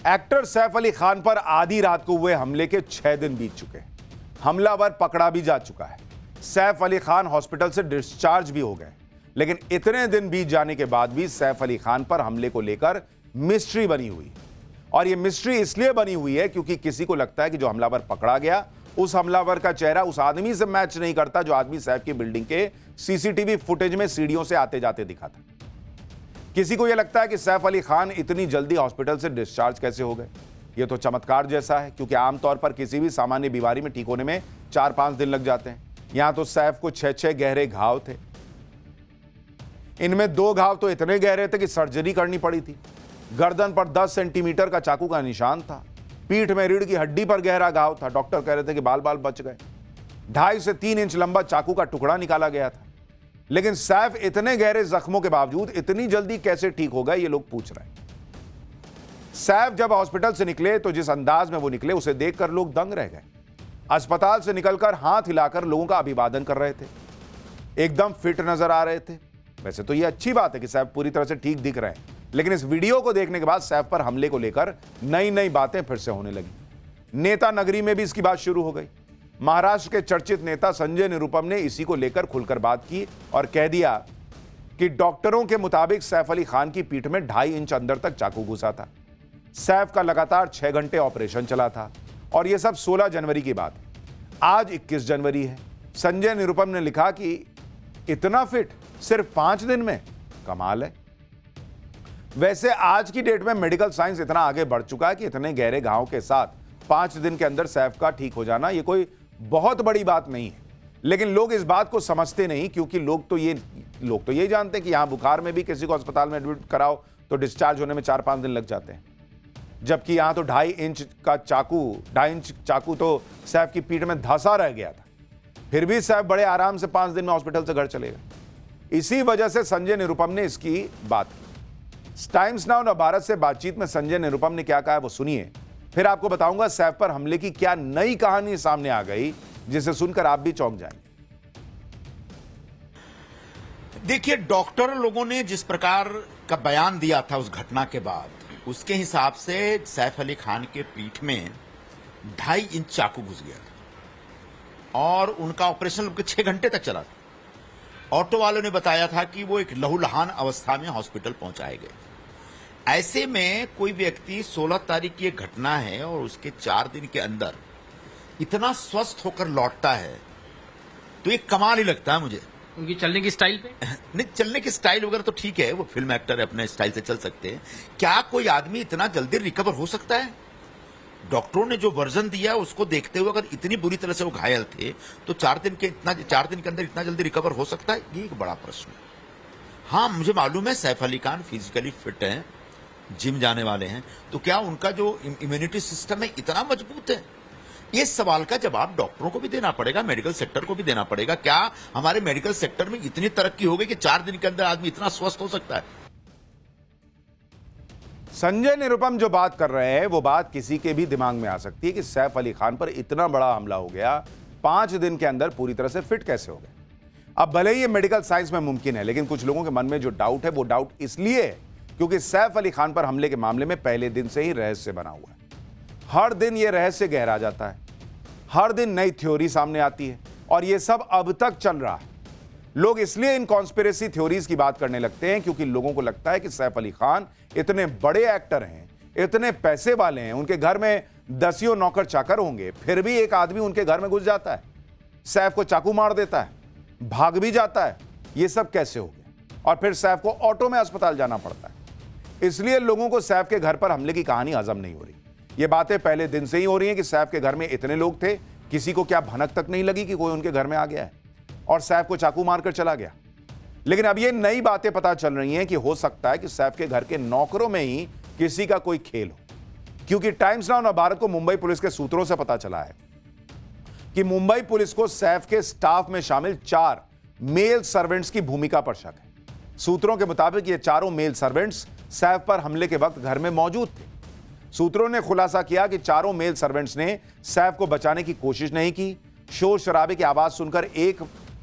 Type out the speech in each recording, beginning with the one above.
Actor Saif Ali Khan पर आधी रात को हुए हमले के 6 दिन बीत चुके हैं। हमलावर पकड़ा भी जा चुका है। सैफ अली खान हॉस्पिटल से डिस्चार्ज भी हो गए, लेकिन इतने दिन बीत जाने के बाद भी सैफ अली खान पर हमले को लेकर मिस्ट्री बनी हुई है। और यह मिस्ट्री इसलिए बनी हुई है क्योंकि किसी को लगता है कि जो हमलावर पकड़ा गया, उस हमलावर का चेहरा उस आदमी से मैच नहीं करता जो आदमी सैफ की बिल्डिंग के सीसीटीवी फुटेज में सीढ़ियों से आते जाते दिखा था। किसी को यह लगता है कि सैफ अली खान इतनी जल्दी हॉस्पिटल से डिस्चार्ज कैसे हो गए। यह तो चमत्कार जैसा है, क्योंकि आमतौर पर किसी भी सामान्य बीमारी में ठीक होने में 4-5 दिन लग जाते हैं। यहां तो सैफ को 6-6 गहरे घाव थे। इनमें 2 घाव तो इतने गहरे थे कि सर्जरी करनी पड़ी थी। गर्दन पर 10 सेंटीमीटर का चाकू का निशान था। पीठ में रीढ़ की हड्डी पर गहरा घाव था। डॉक्टर कह रहे थे कि बाल बाल बच गए। 2.5 से 3 इंच लंबा चाकू का टुकड़ा निकाला गया था। लेकिन सैफ इतने गहरे जख्मों के बावजूद इतनी जल्दी कैसे ठीक हो गए, ये लोग पूछ रहे हैं। सैफ जब हॉस्पिटल से निकले तो जिस अंदाज में वो निकले, उसे देखकर लोग दंग रह गए। अस्पताल से निकलकर हाथ हिलाकर लोगों का अभिवादन कर रहे थे। एकदम फिट नजर आ रहे थे। वैसे तो ये अच्छी बात है कि सैफ पूरी तरह से ठीक दिख रहे हैं, लेकिन इस वीडियो को देखने के बाद सैफ पर हमले को लेकर नई नई बातें फिर से होने लगी। नेता नगरी में भी इसकी बात शुरू हो गई। महाराष्ट्र के चर्चित नेता संजय निरुपम ने इसी को लेकर खुलकर बात की और कह दिया कि डॉक्टरों के मुताबिक सैफ अली खान की पीठ में 2.5 इंच अंदर तक चाकू घुसा था। सैफ का लगातार 6 घंटे ऑपरेशन चला था और यह सब 16 जनवरी की बात है। आज 21 जनवरी है। संजय निरुपम ने लिखा कि इतना फिट सिर्फ 5 दिन में, कमाल है। वैसे आज की डेट में मेडिकल साइंस इतना आगे बढ़ चुका है कि इतने गहरे घाव के साथ 5 दिन के अंदर सैफ का ठीक हो जाना यह कोई बहुत बड़ी बात नहीं है। लेकिन लोग इस बात को समझते नहीं, क्योंकि लोग तो ये जानते हैं कि यहां बुखार में भी किसी को अस्पताल में एडमिट कराओ तो डिस्चार्ज होने में 4-5 दिन लग जाते हैं, जबकि यहां तो 2.5 इंच चाकू तो सैफ की पीठ में धंसा रह गया था। फिर भी सैफ बड़े आराम से 5 दिन में हॉस्पिटल से घर चले गए। इसी वजह से संजय निरुपम ने इसकी बात की। टाइम्स नाउ भारत से बातचीत में संजय निरुपम ने क्या कहा है वो सुनिए, फिर आपको बताऊंगा सैफ पर हमले की क्या नई कहानी सामने आ गई जिसे सुनकर आप भी चौंक जाएंगे। देखिए, डॉक्टर लोगों ने जिस प्रकार का बयान दिया था उस घटना के बाद, उसके हिसाब से सैफ अली खान के पीठ में 2.5 इंच चाकू घुस गया था और उनका ऑपरेशन 6 घंटे तक चला था। ऑटो वालों ने बताया था कि वो एक लहूलुहान अवस्था में हॉस्पिटल पहुंचाए गए। ऐसे में कोई व्यक्ति 16 तारीख की एक घटना है और उसके 4 दिन के अंदर इतना स्वस्थ होकर लौटता है, तो एक कमाल ही लगता है मुझे। उनकी चलने की स्टाइल पे नहीं, चलने की स्टाइल वगैरह तो ठीक है, वो फिल्म एक्टर है, अपने स्टाइल से चल सकते हैं। क्या कोई आदमी इतना जल्दी रिकवर हो सकता है? डॉक्टरों ने जो वर्जन दिया उसको देखते हुए अगर इतनी बुरी तरह से वो घायल थे तो 4 दिन के अंदर इतना जल्दी रिकवर हो सकता है? ये एक बड़ा प्रश्न है। हाँ, मुझे मालूम है सैफ अली खान फिजिकली फिट हैं, जिम जाने वाले हैं, तो क्या उनका जो इम्यूनिटी सिस्टम है इतना मजबूत है? इस सवाल का जवाब डॉक्टरों को भी देना पड़ेगा, मेडिकल सेक्टर को भी देना पड़ेगा। क्या हमारे मेडिकल सेक्टर में इतनी तरक्की हो गई कि 4 दिन के अंदर आदमी इतना स्वस्थ हो सकता है? संजय निरुपम जो बात कर रहे हैं वो बात किसी के भी दिमाग में आ सकती है कि सैफ अली खान पर इतना बड़ा हमला हो गया, 5 दिन के अंदर पूरी तरह से फिट कैसे हो गए। अब भले ही ये मेडिकल साइंस में मुमकिन है, लेकिन कुछ लोगों के मन में जो डाउट है वो डाउट इसलिए है क्योंकि सैफ अली खान पर हमले के मामले में पहले दिन से ही रहस्य बना हुआ है। हर दिन यह रहस्य गहरा जाता है, हर दिन नई थ्योरी सामने आती है और यह सब अब तक चल रहा है। लोग इसलिए इन कॉन्स्पिरेसी थ्योरीज की बात करने लगते हैं क्योंकि लोगों को लगता है कि सैफ अली खान इतने बड़े एक्टर हैं, इतने पैसे वाले हैं, उनके घर में दसियों नौकर चाकर होंगे, फिर भी एक आदमी उनके घर में घुस जाता है, सैफ को चाकू मार देता है, भाग भी जाता है। यह सब कैसे हो गया? और फिर सैफ को ऑटो में अस्पताल जाना पड़ता है। इसलिए लोगों को सैफ के घर पर हमले की कहानी हजम नहीं हो रही। ये बातें पहले दिन से ही हो रही हैं कि सैफ के घर में इतने लोग थे, किसी को क्या भनक तक नहीं लगी कि कोई उनके घर में आ गया है और सैफ को चाकू मारकर चला गया। लेकिन अब ये नई बातें पता चल रही हैं कि हो सकता है कि सैफ के घर के नौकरों में ही किसी का कोई खेल हो, क्योंकि टाइम्स नाउ भारत को मुंबई पुलिस के सूत्रों से पता चला है कि मुंबई पुलिस को सैफ के स्टाफ में शामिल 4 मेल सर्वेंट्स की भूमिका पर शक है। सूत्रों के मुताबिक ये चारों मेल सर्वेंट्स सैफ पर हमले के वक्त घर में मौजूद थे। सूत्रों ने खुलासा किया कि चारों मेल सर्वेंट्स ने सैफ को बचाने की कोशिश नहीं की। शोर शराबे की आवाज सुनकर एक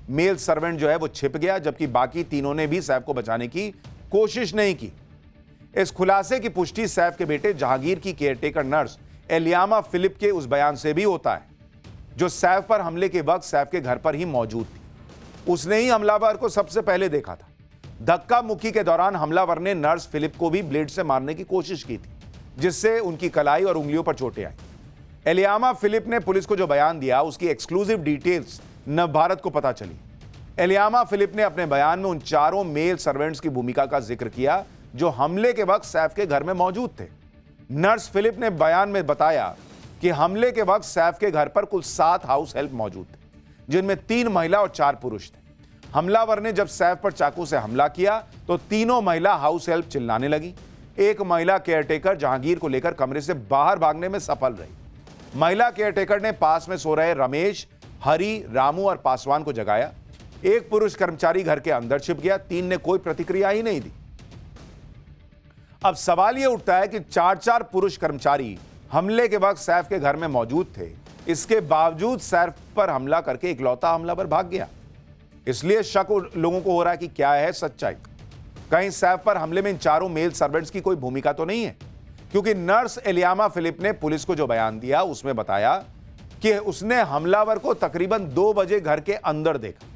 मेल सर्वेंट जो है वो छिप गया, जबकि बाकी तीनों ने भी सैफ को बचाने की कोशिश नहीं की। इस खुलासे की पुष्टि सैफ के बेटे जहांगीर की केयरटेकर नर्स एलियामा फिलिप के उस बयान से भी होता है, जो सैफ पर हमले के वक्त सैफ के घर पर ही मौजूद थी। उसने ही हमलावर को सबसे पहले देखा था। धक्का मुक्की के दौरान हमलावर ने नर्स फिलिप को भी ब्लेड से मारने की कोशिश की थी, जिससे उनकी कलाई और उंगलियों पर चोटें आई। एलियामा फिलिप ने पुलिस को जो बयान दिया, उसकी एक्सक्लूसिव डिटेल्स नवभारत को पता चली। एलियामा फिलिप ने अपने बयान में उन चारों मेल सर्वेंट्स की भूमिका का जिक्र किया जो हमले के वक्त सैफ के घर में मौजूद थे। नर्स फिलिप ने बयान में बताया कि हमले के वक्त सैफ के घर पर कुल 7 हाउस हेल्प मौजूद थे, जिनमें 3 महिला और 4 पुरुष थे। हमलावर ने जब सैफ पर चाकू से हमला किया तो तीनों महिला हाउस हेल्प चिल्लाने लगी। एक महिला केयरटेकर जहांगीर को लेकर कमरे से बाहर भागने में सफल रही। महिला केयरटेकर ने पास में सो रहे रमेश, हरी, रामू और पासवान को जगाया। एक पुरुष कर्मचारी घर के अंदर छिप गया। 3 ने कोई प्रतिक्रिया ही नहीं दी। अब सवाल यह उठता है कि 4 पुरुष कर्मचारी हमले के वक्त सैफ के घर में मौजूद थे, इसके बावजूद सैफ पर हमला करके इकलौता हमलावर भाग गया। इसलिए शक लोगों को हो रहा है कि क्या है सच्चाई। कहीं सैफ पर हमले में इन चारों मेल सर्वेंट्स की कोई भूमिका तो नहीं है, क्योंकि नर्स एलियामा फिलिप ने पुलिस को जो बयान दिया उसमें बताया कि उसने हमलावर को तकरीबन 2 बजे घर के अंदर देखा।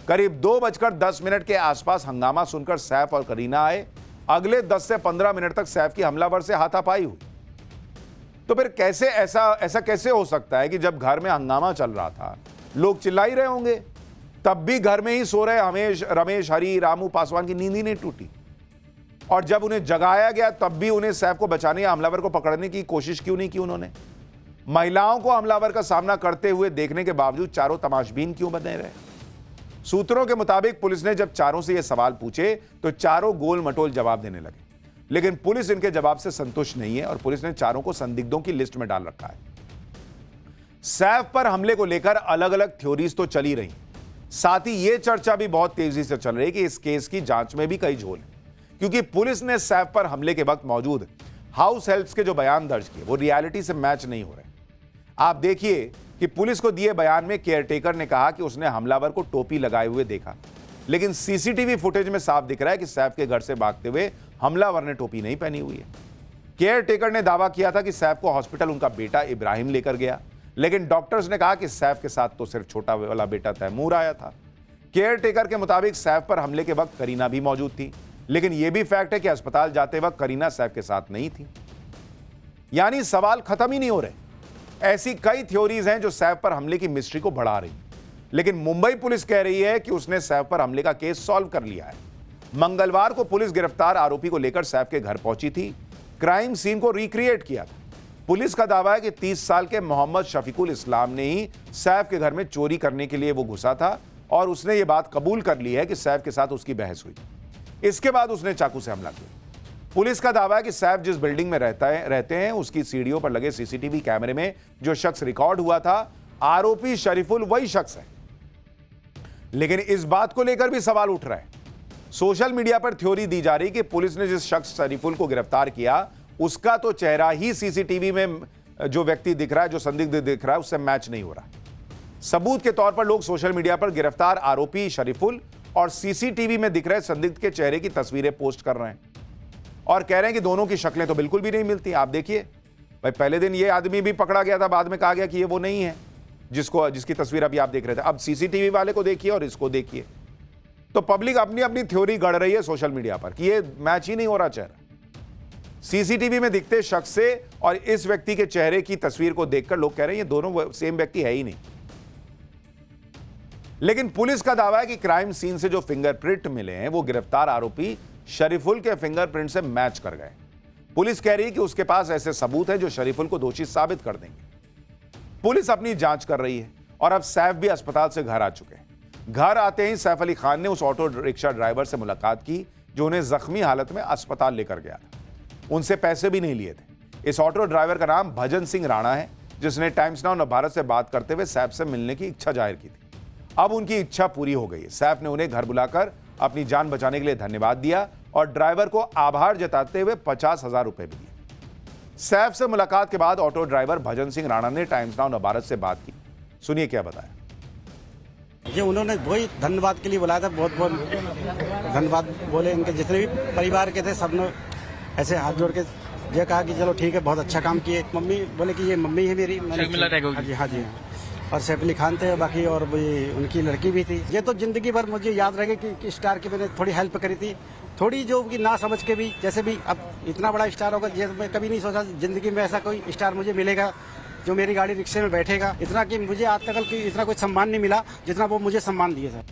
करीब 2:10 के आसपास हंगामा सुनकर सैफ और करीना आए। अगले 10 से 15 मिनट तक सैफ की हमलावर से हाथापाई हुई। तो फिर कैसे ऐसा कैसे हो सकता है कि जब घर में हंगामा चल रहा था, लोग चिल्ला ही रहे होंगे, तब भी घर में ही सो रहे रमेश, हरी, रामू, पासवान की नींद ही नहीं टूटी, और जब उन्हें जगाया गया तब भी उन्हें सैफ को बचाने या हमलावर को पकड़ने की कोशिश क्यों नहीं की उन्होंने? महिलाओं को हमलावर का सामना करते हुए देखने के बावजूद चारों तमाशबीन क्यों बने रहे? सूत्रों के मुताबिक पुलिस ने जब चारों से यह सवाल पूछे तो चारों गोल मटोल जवाब देने लगे, लेकिन पुलिस इनके जवाब से संतुष्ट नहीं है और पुलिस ने चारों को संदिग्धों की लिस्ट में डाल रखा है। सैफ पर हमले को लेकर अलग अलग थ्योरीज तो चली रही, साथ ही यह चर्चा भी बहुत तेजी से चल रही है कि इस केस की जांच में भी कई झोल है, क्योंकि पुलिस ने सैफ पर हमले के वक्त मौजूद हाउस हेल्प्स के जो बयान दर्ज किए वो रियलिटी से मैच नहीं हो रहे। आप देखिए कि पुलिस को दिए बयान में केयरटेकर ने कहा कि उसने हमलावर को टोपी लगाए हुए देखा, लेकिन सीसीटीवी फुटेज में साफ दिख रहा है कि सैफ के घर से भागते हुए हमलावर ने टोपी नहीं पहनी हुई है। केयरटेकर ने दावा किया था कि सैफ को हॉस्पिटल उनका बेटा इब्राहिम लेकर गया, लेकिन डॉक्टर्स ने कहा कि सैफ के साथ तो सिर्फ छोटा वाला बेटा तैमूर आया था। केयरटेकर के मुताबिक सैफ पर हमले के वक्त करीना भी मौजूद थी, लेकिन यह भी फैक्ट है कि अस्पताल जाते वक्त करीना सैफ के साथ नहीं थी। यानी सवाल खत्म ही नहीं हो रहे। ऐसी कई थ्योरीज हैं जो सैफ पर हमले की मिस्ट्री को बढ़ा रही, लेकिन मुंबई पुलिस कह रही है कि उसने सैफ पर हमले का केस सॉल्व कर लिया है। मंगलवार को पुलिस गिरफ्तार आरोपी को लेकर सैफ के घर पहुंची थी, क्राइम सीन को रिक्रिएट किया था। पुलिस का दावा है कि 30 साल के मोहम्मद शफीकुल इस्लाम ने ही सैफ के घर में चोरी करने के लिए वो घुसा था और उसने ये बात कबूल कर ली है कि सैफ के साथ उसकी बहस हुई। इसके बाद उसने चाकू से हमला किया। पुलिस का दावा है कि सैफ जिस बिल्डिंग में रहते हैं उसकी सीढ़ियों पर लगे सीसीटीवी कैमरे में जो शख्स रिकॉर्ड हुआ था, आरोपी शरीफुल वही शख्स है। लेकिन इस बात को लेकर भी सवाल उठ रहा है। सोशल मीडिया पर थ्योरी दी जा रही कि पुलिस ने जिस शख्स शरीफुल को गिरफ्तार किया उसका तो चेहरा ही सीसीटीवी में जो व्यक्ति दिख रहा है, जो संदिग्ध दिख रहा है, उससे मैच नहीं हो रहा। सबूत के तौर पर लोग सोशल मीडिया पर गिरफ्तार आरोपी शरीफुल और सीसीटीवी में दिख रहे संदिग्ध के चेहरे की तस्वीरें पोस्ट कर रहे हैं और कह रहे हैं कि दोनों की शक्लें तो बिल्कुल भी नहीं मिलती। आप देखिए भाई, पहले दिन ये आदमी भी पकड़ा गया था, बाद में कहा गया कि ये वो नहीं है जिसकी तस्वीर अभी आप देख रहे थे। अब सीसीटीवी वाले को देखिए और इसको देखिए, तो पब्लिक अपनी अपनी थ्योरी गढ़ रही है सोशल मीडिया पर कि ये मैच ही नहीं हो रहा चेहरा। सीसीटीवी में दिखते शख्स से और इस व्यक्ति के चेहरे की तस्वीर को देखकर लोग कह रहे हैं ये दोनों सेम व्यक्ति है ही नहीं। लेकिन पुलिस का दावा है कि क्राइम सीन से जो फिंगरप्रिंट मिले हैं वो गिरफ्तार आरोपी शरीफुल के फिंगरप्रिंट से मैच कर गए। पुलिस कह रही है कि उसके पास ऐसे सबूत हैं जो शरीफुल को दोषी साबित कर देंगे। पुलिस अपनी जांच कर रही है और अब सैफ भी अस्पताल से घर आ चुके हैं। घर आते ही सैफ अली खान ने उस ऑटो रिक्शा ड्राइवर से मुलाकात की जो उन्हें जख्मी हालत में अस्पताल लेकर गया था। उनसे पैसे भी नहीं लिए थे। इस ऑटो ड्राइवर का नाम भजन सिंह राणा है, जिसने टाइम्स नाउ नवभारत से बात करते हुए सैफ से मिलने की इच्छा जाहिर की थी। अब उनकी इच्छा पूरी हो गई है। सैफ ने उन्हें घर बुलाकर अपनी जान बचाने के लिए धन्यवाद दिया और ड्राइवर को आभार जताते हुए 50,000 रुपए भी दिए। सैफ से मुलाकात के बाद ऑटो ड्राइवर भजन सिंह राणा ने टाइम्स नाउ नवभारत से बात की। सुनिए क्या बताया। ये उन्होंने वही धन्यवाद के लिए बुलाया था, बहुत बहुत धन्यवाद बोले। इनके जितने भी परिवार के थे सब ने ऐसे हाथ जोड़ के ये कहा कि चलो ठीक है, बहुत अच्छा काम किए। मम्मी बोले कि ये मम्मी है मेरी। शर्मिला टैगोर की। हाँ जी हाँ। और सैफ अली खान थे बाकी, और ये उनकी लड़की भी थी। ये तो जिंदगी भर मुझे याद रहेगा कि स्टार की मैंने थोड़ी हेल्प करी थी, थोड़ी जो कि ना समझ के भी। जैसे भी अब इतना बड़ा स्टार होगा, जैसे मैं कभी नहीं सोचा जिंदगी में ऐसा कोई स्टार मुझे मिलेगा जो मेरी गाड़ी रिक्शे में बैठेगा। इतना कि मुझे आज तक इतना कोई सम्मान नहीं मिला जितना वो मुझे सम्मान दिए सर।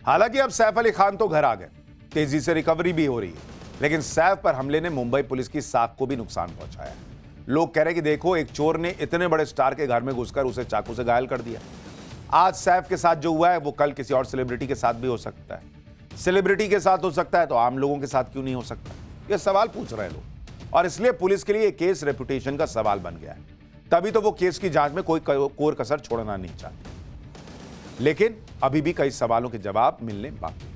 हालांकि अब सैफ अली खान तो घर आ गए, तेजी से रिकवरी भी हो रही है, लेकिन सैफ पर हमले ने मुंबई पुलिस की साख को भी नुकसान पहुंचाया। लोग कह रहे हैं कि देखो, एक चोर ने इतने बड़े स्टार के घर में घुसकर उसे चाकू से घायल कर दिया। आज सैफ के साथ जो हुआ है वो कल किसी और सेलिब्रिटी के साथ भी हो सकता है। सेलिब्रिटी के साथ हो सकता है तो आम लोगों के साथ क्यों नहीं हो सकता? ये सवाल पूछ रहे हैं लोग, और इसलिए पुलिस के लिए ये केस रेपुटेशन का सवाल बन गया है। तभी तो वो केस की जांच में कोई कोर कसर छोड़ना नहीं चाहती, लेकिन अभी भी कई सवालों के जवाब मिलने बाकी हैं।